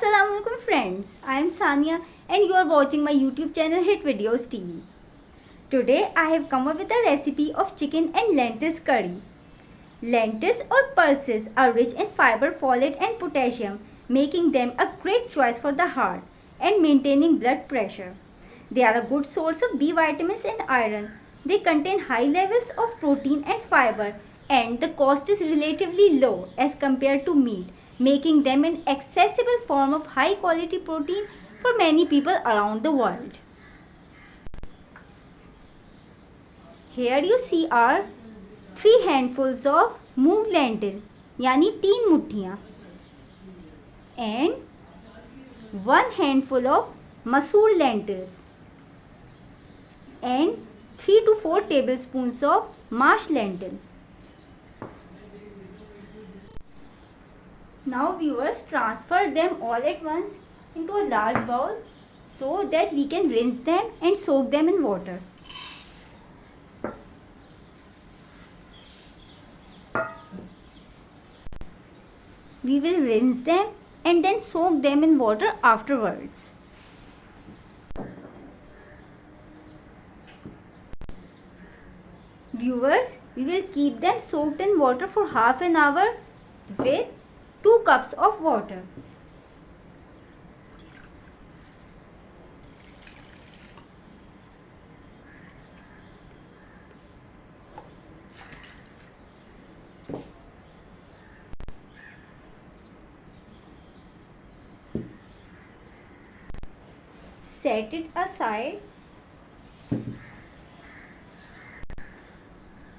Assalamualaikum friends, I am Sania and you are watching my YouTube channel Hit Videos TV. Today I have come up with a recipe of chicken and lentils curry. Lentils or pulses are rich in fiber, folate and potassium, making them a great choice for the heart and maintaining blood pressure. They are a good source of B vitamins and iron. They contain high levels of protein and fiber and the cost is relatively low as compared to meat, making them an accessible form of high quality protein for many people around the world. Here you see are 3 handfuls of moong lentil यानी 3 मुट्ठियाँ and 1 handful of masoor lentils and 3 to 4 tablespoons of mashed lentil. Now viewers, transfer them all at once into a large bowl so that we can rinse them and soak them in water. We will rinse them and then soak them in water afterwards. Viewers, we will keep them soaked in water for half an hour with 2 cups of water. Set it aside.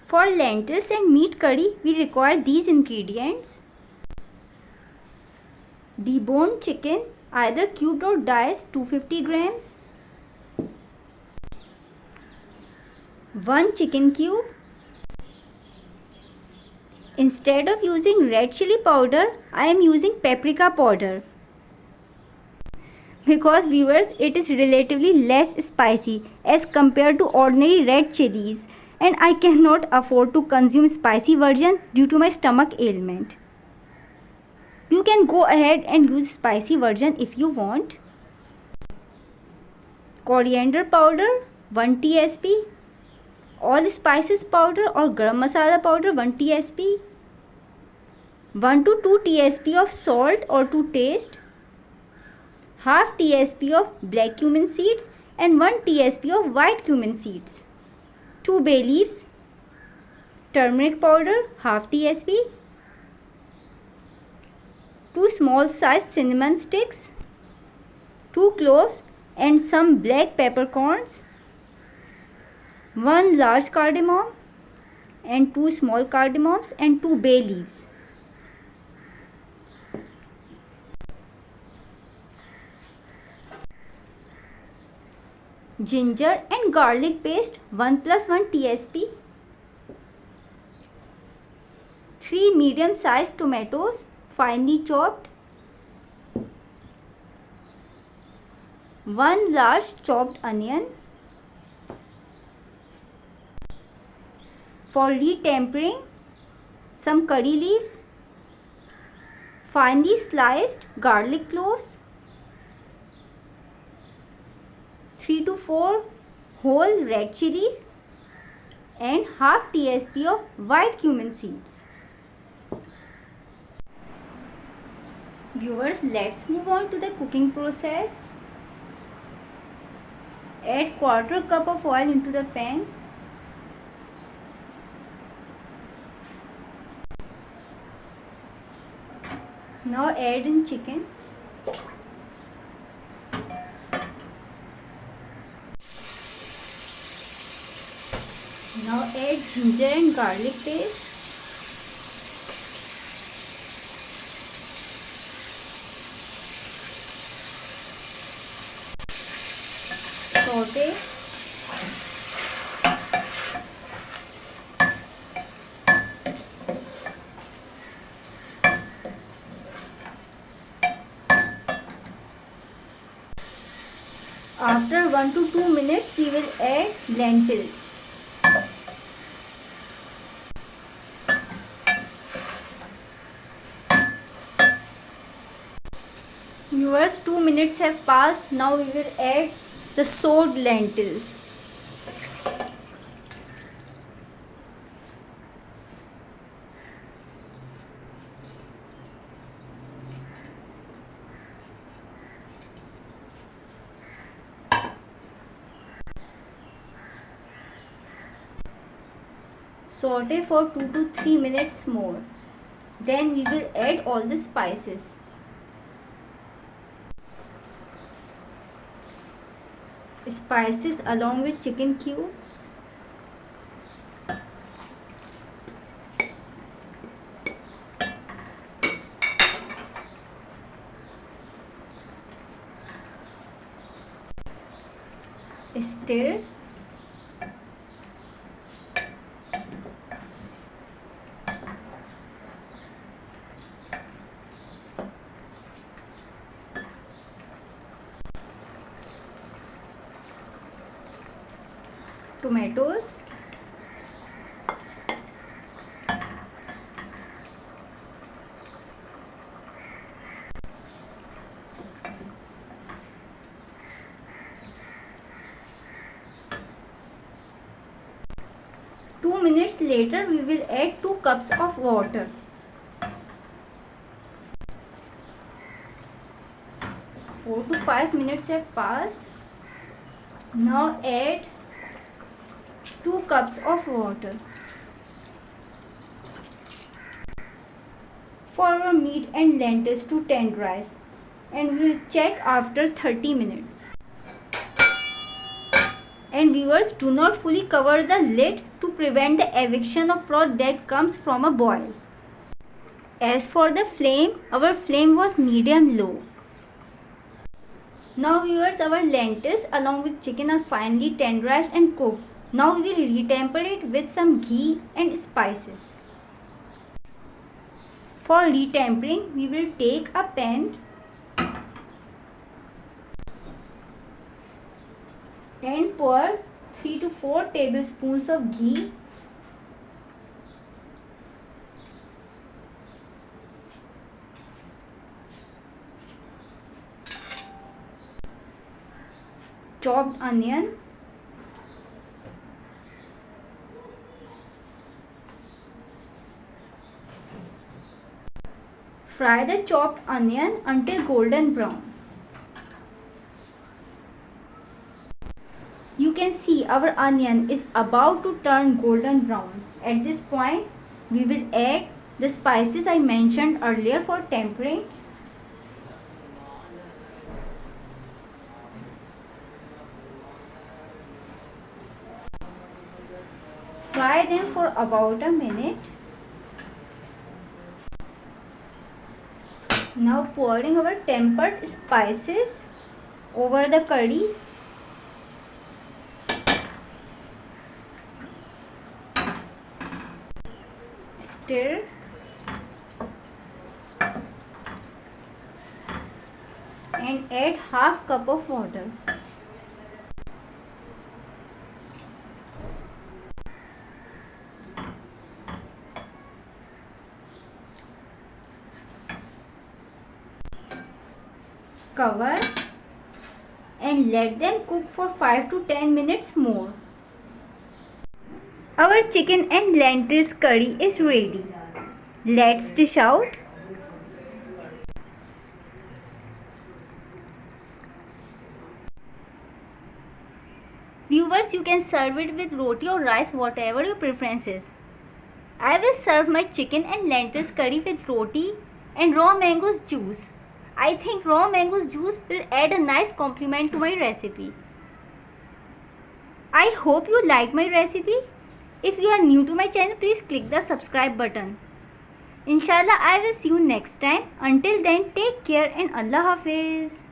For lentils and meat curry, we require these ingredients: deboned chicken, either cubed or diced, 250 grams, 1 chicken cube. Instead of using red chili powder, I am using paprika powder because viewers, it is relatively less spicy as compared to ordinary red chilies and I cannot afford to consume spicy version due to my stomach ailment. You can go ahead and use spicy version if you want. Coriander powder 1 tsp, all spices powder or garam masala powder 1 tsp, 1 to 2 tsp of salt or to taste, half tsp of black cumin seeds and 1 tsp of white cumin seeds, 2 bay leaves, turmeric powder half tsp, 2 small sized cinnamon sticks, 2 cloves and some black peppercorns, 1 large cardamom and 2 small cardamoms and 2 bay leaves. Ginger and garlic paste 1 plus 1 tsp, 3 medium sized tomatoes finely chopped, 1 large chopped onion. For retempering, some curry leaves, finely sliced garlic cloves, 3 to 4 whole red chilies and half tsp of white cumin seeds. Viewers, let's move on to the cooking process. Add quarter cup of oil into the pan. Now add in chicken. Now add ginger and garlic paste. Saute. After 1 to 2 minutes, we will add lentils. minutes have passed. Now we will add the soaked lentils. Saute for 2 to 3 minutes more. Then we will add all the spices. Spices along with chicken cube. Stir. Tomatoes. Two minutes later, we will add 2 cups of water. Four to 5 minutes have passed. Now add 2 cups of water. For our meat and lentils to tenderize, and we will check after 30 minutes. And viewers, do not fully cover the lid to prevent the eviction of froth that comes from a boil. As for the flame, our flame was medium low. Now viewers, our lentils along with chicken are finely tenderized and cooked. Now we will retemper it with some ghee and spices. For retempering, we will take a pan and pour 3 to 4 tablespoons of ghee. Chopped onion. Fry the chopped onion until golden brown. You can see our onion is about to turn golden brown. At this point, we will add the spices I mentioned earlier for tempering. Fry them for about a minute. Now pouring our tempered spices over the curry. Stir. And add half cup of water. Cover and let them cook for 5 to 10 minutes more. Our chicken and lentils curry is ready. Let's dish out. Viewers, you can serve it with roti or rice, whatever your preference is. I will serve my chicken and lentils curry with roti and raw mangoes juice. I think raw mangoes juice will add a nice complement to my recipe. I hope you like my recipe. If you are new to my channel, please click the subscribe button. Inshallah, I will see you next time. Until then, take care and Allah Hafiz.